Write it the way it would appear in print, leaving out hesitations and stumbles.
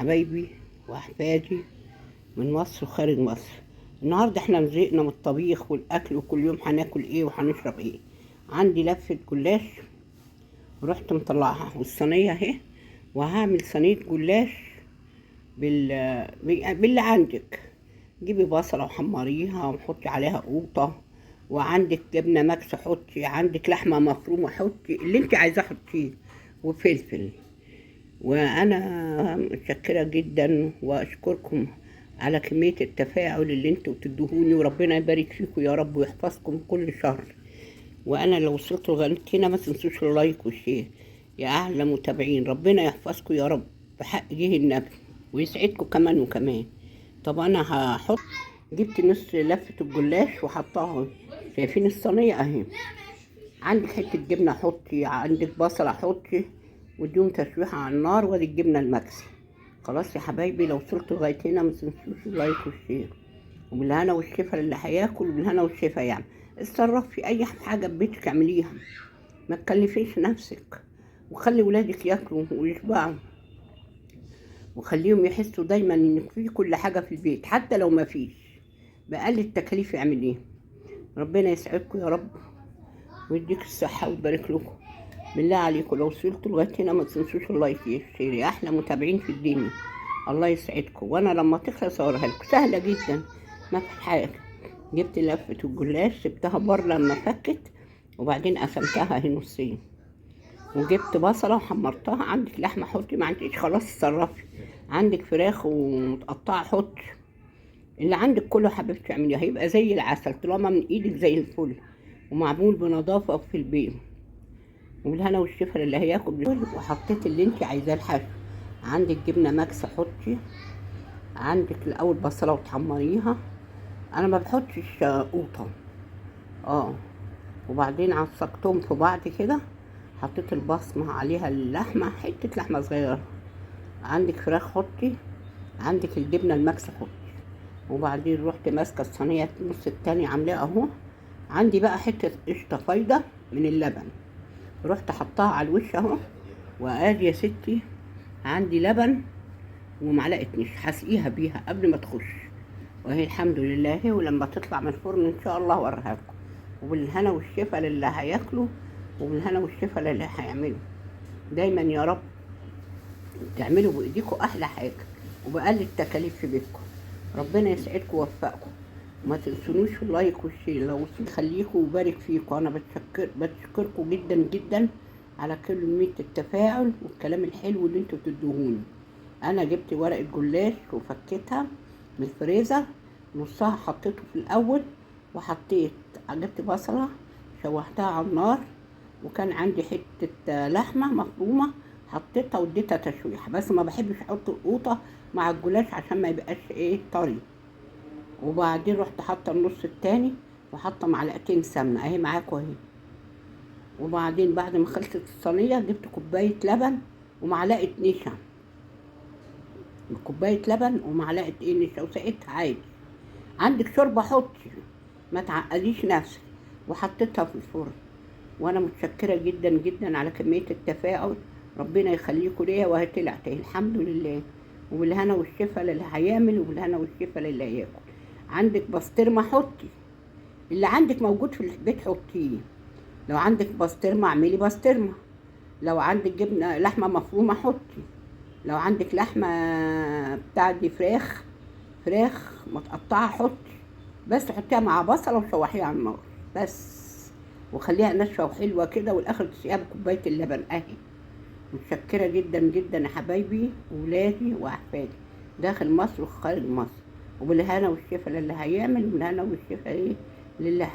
حبايبي واحفادي من مصر وخارج مصر. النهارده احنا زهقنا من الطبيخ والاكل، وكل يوم هناكل ايه وهنشرب ايه. عندي لفه جلاش ورحت مطلعها والصينيه اهي، وهعمل صينيه جلاش باللي عندك. جيبي بصله وحمريها وحطي عليها قوطه، وعندك جبنه ماكس حطي، عندك لحمه مفرومه حطي اللي انت عايزاه حطيه، وفلفل. وانا متشكره جدا واشكركم على كميه التفاعل اللي انتوا بتدوهوني، وربنا يبارك فيكم يا رب ويحفظكم كل شهر. وانا لو وصلت لغايه هنا ما تنسوش اللايك والشير يا اعلى متابعين. ربنا يحفظكم يا رب بحق جه النبي، ويسعدكم كمان وكمان. طب انا هحط، جبت نص لفه الجلاش وحطها، شايفين الصينيه اهي. عندك حته جبنه حطي، عندك بصله حطي، واديهم تشويحه على النار، وادي الجبنه المكسي. خلاص يا حبايبي، لو وصلتوا لغايه هنا ما تنسوش اللايك والشير، وبالهنا والشفا للي هياكل، وبالهنا والشفا. يعني اتصرف في اي حاجه ببيتك اعمليها، ما تكلفيش نفسك، وخلي ولادك ياكلوا ويشبعوا، وخليهم يحسوا دايما ان في كل حاجه في البيت حتى لو ما فيش، بأقل التكاليف اعمليها. ربنا يسعدكم يا رب ويديك الصحه ويبارك لكم. بالله عليكم لو وصلتوا لغايه هنا ما تنسوش اللايك والشير يا احلى متابعين في الدنيا. الله يسعدكم. وانا لما تخلص اوريها لكم، سهله جدا ما في حاجه. جبت لفه الجلاش سبتها بره لما فكت، وبعدين قسمتها اهي نصين، وجبت بصله وحمرتها. عندك لحمه حطي، ما عندكش خلاص اتصرفي. عندك فراخ ومتقطعه حطي، اللي عندك كله حبيبتي اعمليه، هيبقى زي العسل طالما من ايدك زي الفل ومعمول بنظافه في البيت. والهنا والشفا اللي هياكل. وحطيت اللي انت عايزاه الحشو. عندك جبنه ماكس حطي، عندك الاول بصله وتحمريها. انا ما بحطش قوطه، وبعدين عصقتهم في بعض كده، حطيت البصمه عليها اللحمه، حته لحمه صغيره. عندك فراخ حطي، عندك الجبنه الماكس حطي. وبعدين رحت ماسكه الصينيه النص التاني عاملاه اهو. عندي بقى حته قشطه فايده من اللبن، رحت حطها على الوش اهو. وادي يا ستي عندي لبن ومعلقه نشا هسقيها بيها قبل ما تخش، وهي الحمد لله اهي. ولما تطلع من الفرن ان شاء الله اوريها لكم. وبالهنا والشفا للي هياكلوا، وبالهنا والشفا للي هيعملوا. دايما يا رب تعملوا بايديكم احلى حاجه وبأقل التكاليف في بيتكم. ربنا يسعدكم ويوفقكم. ما تنسونوش في اللايك والشير. لو يخليكم ويبارك فيكم. انا بشكركم جدا جدا على كمية التفاعل والكلام الحلو اللي انتوا بتدوهوني. انا جبت ورقة جلاش وفكيتها من الفريزر، نصها حطيته في الاول، جبت بصلة شوحتها على النار، وكان عندي حتة لحمة مفرومة حطيتها واديتها تشويح، بس ما بحبش احط القوطة مع الجلاش عشان ما يبقاش طري. وبعدين رحت حاطه النص التاني وحاطه معلقتين سمنه اهي معاكم اهي. وبعدين بعد ما خلصت الصينيه جبت كوبايه لبن ومعلقه نشا، كوبايه لبن ومعلقه نشا، وسقيتها عادي. عندك شوربه حطي، ما تعقديش نفسك. وحطيتها في الفرن. وانا متشكره جدا جدا على كميه التفاعل. ربنا يخليكم ليا، وهي طلعت الحمد لله. وبالهنا والشفا للي هيعمل، وبالهنا والشفا للي هياكل. عندك بسطرمه حطي، اللي عندك موجود في البيت حطيه. لو عندك بسطرمه اعملي بسطرمه، لو عندك جبنه لحمه مفرومه حطي، لو عندك لحمه بتاع دي فراخ متقطعه حطي، بس حطيها مع بصله وشوحيها على النار بس، وخليها ناشفه وحلوه كده، والاخر تسقيها بكوبايه اللبن اهي. متشكره جدا جدا يا حبايبي وولادي واحفادي داخل مصر وخارج مصر. وبالهنا والشفا للي هيعمل، وبالهنا والشفا للي